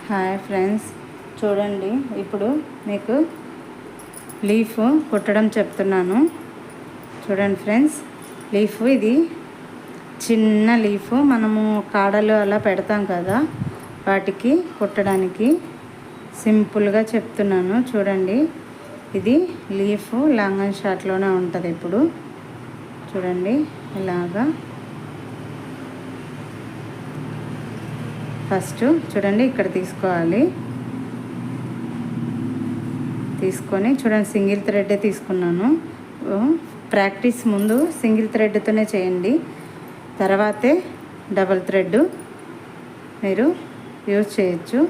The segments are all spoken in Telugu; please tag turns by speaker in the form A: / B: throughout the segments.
A: హాయ్ ఫ్రెండ్స్, చూడండి ఇప్పుడు మీకు లీఫ్ కుట్టడం చెప్తున్నాను. చూడండి ఫ్రెండ్స్, లీఫ్ ఇది చిన్న లీఫ్, మనము కాడలు అలా పెడతాం కదా, వాటికి కుట్టడానికి సింపుల్గా చెప్తున్నాను. చూడండి, ఇది లీఫ్ లాంగ్ అండ్ షార్ట్లోనే ఉంటుంది. ఇప్పుడు చూడండి, ఇలాగా ఫస్ట్ చూడండి ఇక్కడ తీసుకోవాలి. తీసుకొని చూడండి, సింగిల్ థ్రెడ్డే తీసుకున్నాను. ప్రాక్టీస్ ముందు సింగిల్ థ్రెడ్తోనే చేయండి, తర్వాతే డబల్ థ్రెడ్ మీరు యూజ్ చేయొచ్చు.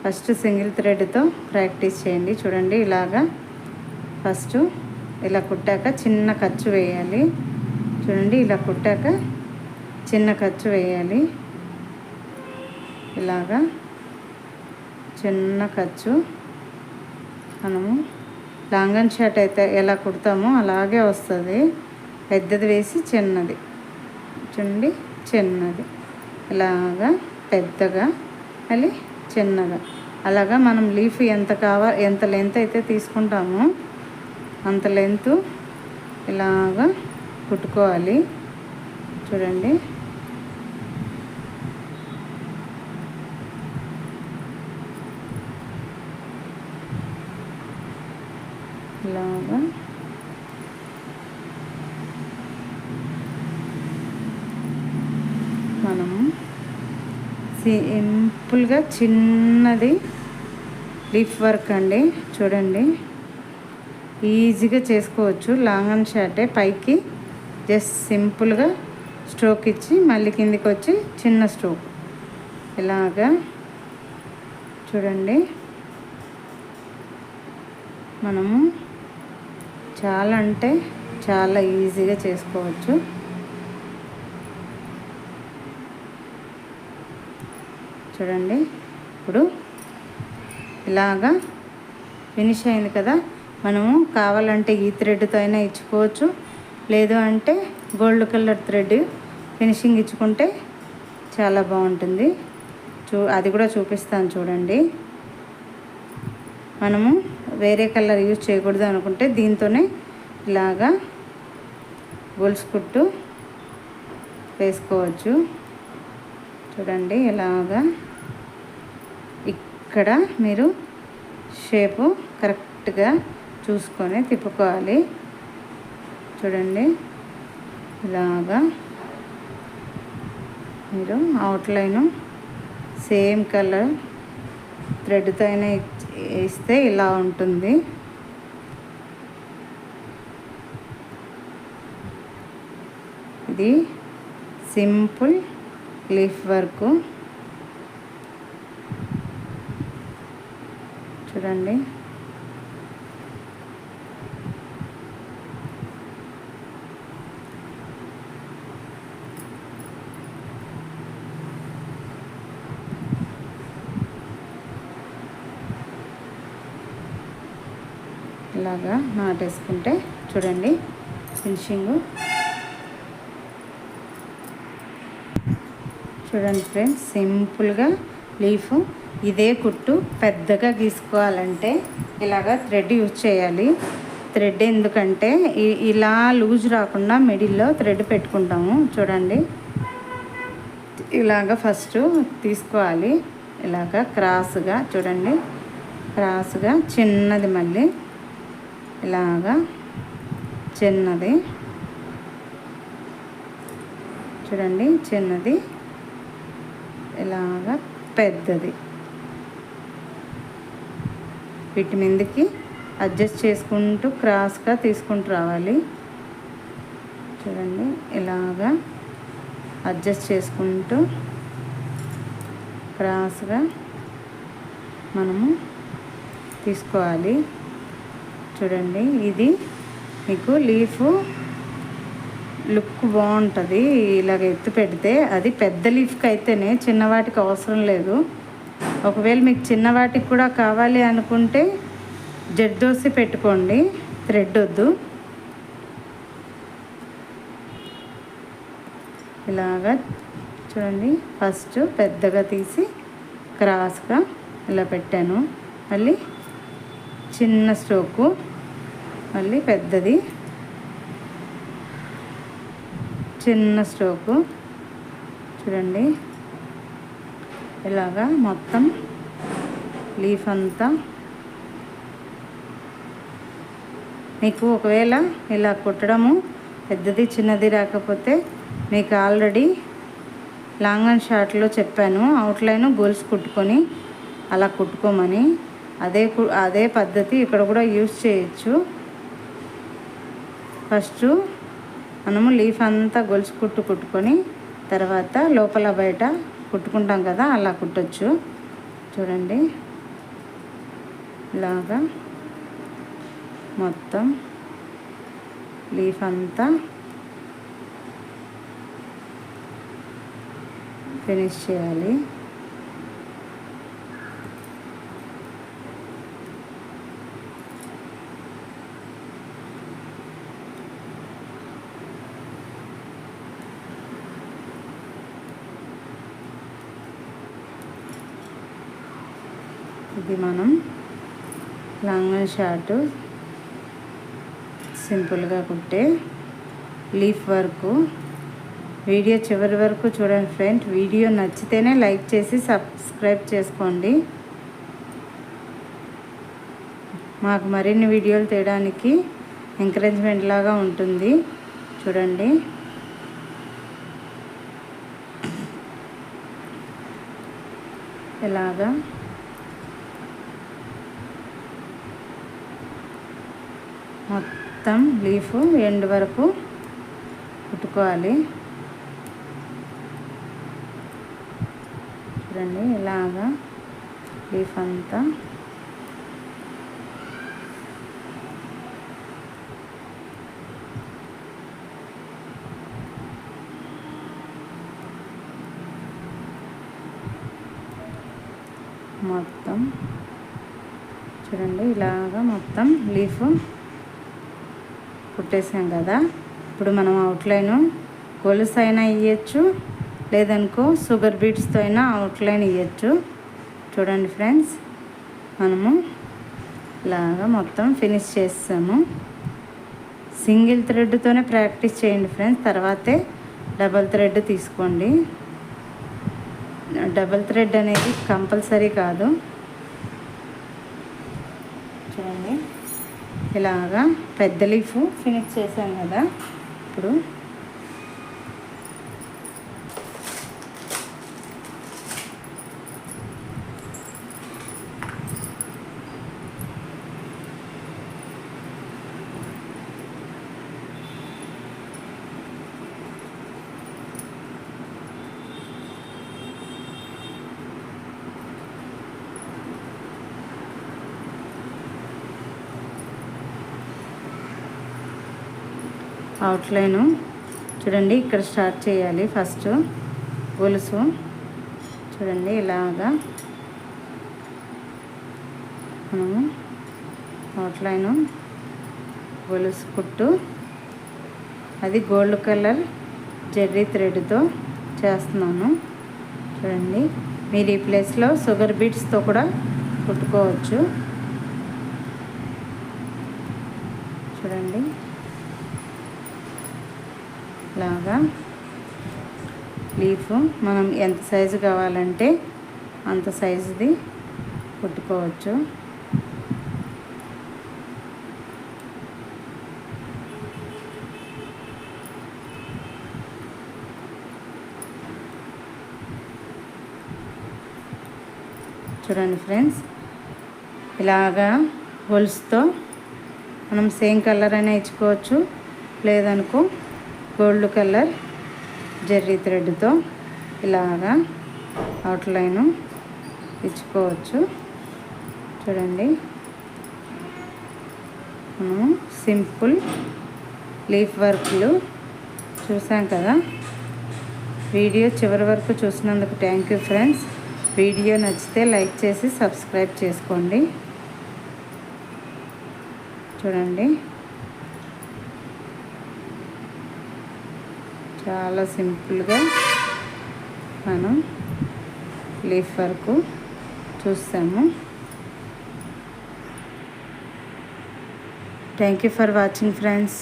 A: ఫస్ట్ సింగిల్ థ్రెడ్తో ప్రాక్టీస్ చేయండి. చూడండి, ఇలాగా ఫస్ట్ ఇలా కుట్టాక చిన్న ఖర్చు వేయాలి. చూడండి, ఇలా కుట్టాక చిన్న ఖర్చు వేయాలి. ఇలాగా చిన్న ఖర్చు మనము లాంగ్ అండ్ షార్ట్ అయితే ఎలా కుడతామో అలాగే వస్తుంది. పెద్దది వేసి చిన్నది, చూడండి చిన్నది, ఇలాగా పెద్దగా మళ్ళీ చిన్నగా, అలాగా మనం లీఫ్ ఎంత లెంత్ అయితే తీసుకుంటామో అంత లెంత్ ఇలాగా కుట్టుకోవాలి. చూడండి, ఇలాగా మనము సింపుల్గా చిన్నది లీఫ్ వర్క్ అండి. చూడండి, ఈజీగా చేసుకోవచ్చు. లాంగ్ అండ్ షార్టే, పైకి జస్ట్ సింపుల్గా స్ట్రోక్ ఇచ్చి మళ్ళీ కిందికి వచ్చి చిన్న స్ట్రోక్, ఇలాగా చూడండి. మనము చాలా అంటే చాలా ఈజీగా చేసుకోవచ్చు. చూడండి, ఇప్పుడు ఇలాగా ఫినిష్ అయింది కదా. మనము కావాలంటే ఈ థ్రెడ్తో అయినా ఇచ్చుకోవచ్చు, లేదు అంటే గోల్డ్ కలర్ థ్రెడ్ ఫినిషింగ్ ఇచ్చుకుంటే చాలా బాగుంటుంది. అది కూడా చూపిస్తాను. చూడండి, మనము వేరే కలర్ యూజ్ చేయకూడదు అనుకుంటే దీంతోనే ఇలాగా గొలుసు కుట్టు వేసుకోవచ్చు. చూడండి, ఇలాగా ఇక్కడ మీరు షేపు కరెక్ట్గా చూసుకొని తిప్పుకోవాలి. చూడండి, ఇలాగా మీరు అవుట్లైను సేమ్ కలర్ థ్రెడ్తో అయినా వేస్తే ఇలా ఉంటుంది. ఇది సింపుల్ లీఫ్ వర్క్. చూడండి, ఇలాగా నాటేసుకుంటే చూడండి ఫినిషింగు. చూడండి ఫ్రెండ్స్, సింపుల్గా లీఫ్. ఇదే కుట్టు పెద్దగా గీసుకోవాలంటే ఇలాగా థ్రెడ్ యూజ్ చేయాలి. థ్రెడ్ ఎందుకంటే ఇలా లూజ్ రాకుండా మిడిల్లో థ్రెడ్ పెట్టుకుంటాము. చూడండి, ఇలాగ ఫస్ట్ తీసుకోవాలి. ఇలాగా క్రాస్గా, చూడండి క్రాస్గా చిన్నది, మళ్ళీ ఇలాగా చిన్నది, చూడండి చిన్నది, ఇలాగా పెద్దది. వీటి మీదకి అడ్జస్ట్ చేసుకుంటూ క్రాస్గా తీసుకుంటూ రావాలి. చూడండి, ఇలాగా అడ్జస్ట్ చేసుకుంటూ క్రాస్గా మనము తీసుకోవాలి. చూడండి, ఇది మీకు లీఫ్ లుక్ బాగుంటుంది. ఇలాగ ఎత్తు పెడితే అది పెద్ద లీఫ్కి అయితేనే, చిన్నవాటికి అవసరం లేదు. ఒకవేళ మీకు చిన్నవాటికి కూడా కావాలి అనుకుంటే జర్దోసి పెట్టుకోండి, థ్రెడ్ వద్దు. ఇలాగా చూడండి, ఫస్ట్ పెద్దగా తీసి క్రాస్గా ఇలా పెట్టాను. మళ్ళీ చిన్న స్ట్రోకు, మళ్ళీ పెద్దది, చిన్న స్ట్రోకు. చూడండి ఇలాగా మొత్తం లీఫ్ అంతా. మీకు ఒకవేళ ఇలా కుట్టడము పెద్దది చిన్నది రాకపోతే మీకు ఆల్రెడీ లాంగ్ అండ్ షార్ట్లో చెప్పాను, అవుట్లైన్ గోల్స్ కుట్టుకొని అలా కుట్టుకోమని. అదే పద్ధతి ఇక్కడ కూడా యూజ్ చేయొచ్చు. ఫస్ట్ మనము లీఫ్ అంతా గొలుసు కుట్టుకొని తర్వాత లోపల బయట కుట్టుకుంటాం కదా, అలా కుట్టచ్చు. చూడండి ఇలాగా మొత్తం లీఫ్ అంతా ఫినిష్ చేయాలి. ఇది మనం లాంగ్ అండ్ షార్ట్ సింపుల్గా కుట్టే లీఫ్ వర్క్. వీడియో చివరి వరకు చూడండి ఫ్రెండ్. వీడియో నచ్చితేనే లైక్ చేసి సబ్స్క్రైబ్ చేసుకోండి. మాకు మరిన్ని వీడియోలు తీయడానికి ఎంకరేజ్మెంట్ లాగా ఉంటుంది. చూడండి ఇలాగా మొత్తం లీఫ్ ఎండ్ వరకు కుట్టుకోవాలి. చూడండి ఇలాగా లీఫ్ అంతా మొత్తం. చూడండి ఇలాగా మొత్తం లీఫ్ కుట్టేసాం కదా. ఇప్పుడు మనం అవుట్లైన్ గొలుసు అయినా ఇవ్వచ్చు, లేదనుకో షుగర్ బీట్స్తో అయినా అవుట్లైన్ ఇవ్వచ్చు. చూడండి ఫ్రెండ్స్, మనము ఇలాగా మొత్తం ఫినిష్ చేస్తాము. సింగిల్ థ్రెడ్తోనే ప్రాక్టీస్ చేయండి ఫ్రెండ్స్, తర్వాతే డబల్ థ్రెడ్ తీసుకోండి. డబల్ థ్రెడ్ అనేది కంపల్సరీ కాదు. చూడండి ఇలాగా పెద్ద లీఫ్ ఫినిష్ చేసాం కదా. ఇప్పుడు అవుట్లైను చూడండి ఇక్కడ స్టార్ట్ చేయాలి. ఫస్ట్ గొలుసు చూడండి ఇలాగా మనము అవుట్లైను గొలుసు కుట్టు, అది గోల్డ్ కలర్ జెర్రీ థ్రెడ్తో చేస్తున్నాను. చూడండి మీరు ఈ ప్లేస్లో షుగర్ బీట్స్తో కూడా కుట్టుకోవచ్చు. చూడండి లాగా లీఫ్ మనం ఎంత సైజు కావాలంటే అంత సైజుది కుట్టుకోవచ్చు. చూడండి ఫ్రెండ్స్ ఇలాగా గొలుసుతో మనం సేమ్ కలర్ అయినా ఇచ్చుకోవచ్చు, లేదనుకో గోల్డ్ కలర్ జెర్రీ థ్రెడ్తో ఇలాగా అవుట్లైను ఇచ్చుకోవచ్చు. చూడండి మనము సింపుల్ లీఫ్ వర్క్లు చూసాం కదా. వీడియో చివరి వరకు చూసినందుకు థ్యాంక్ యూ ఫ్రెండ్స్. వీడియో నచ్చితే లైక్ చేసి సబ్స్క్రైబ్ చేసుకోండి. చూడండి చాలా సింపుల్గా మనం లీఫ్ వర్క్ చూసాము. Thank you for watching friends.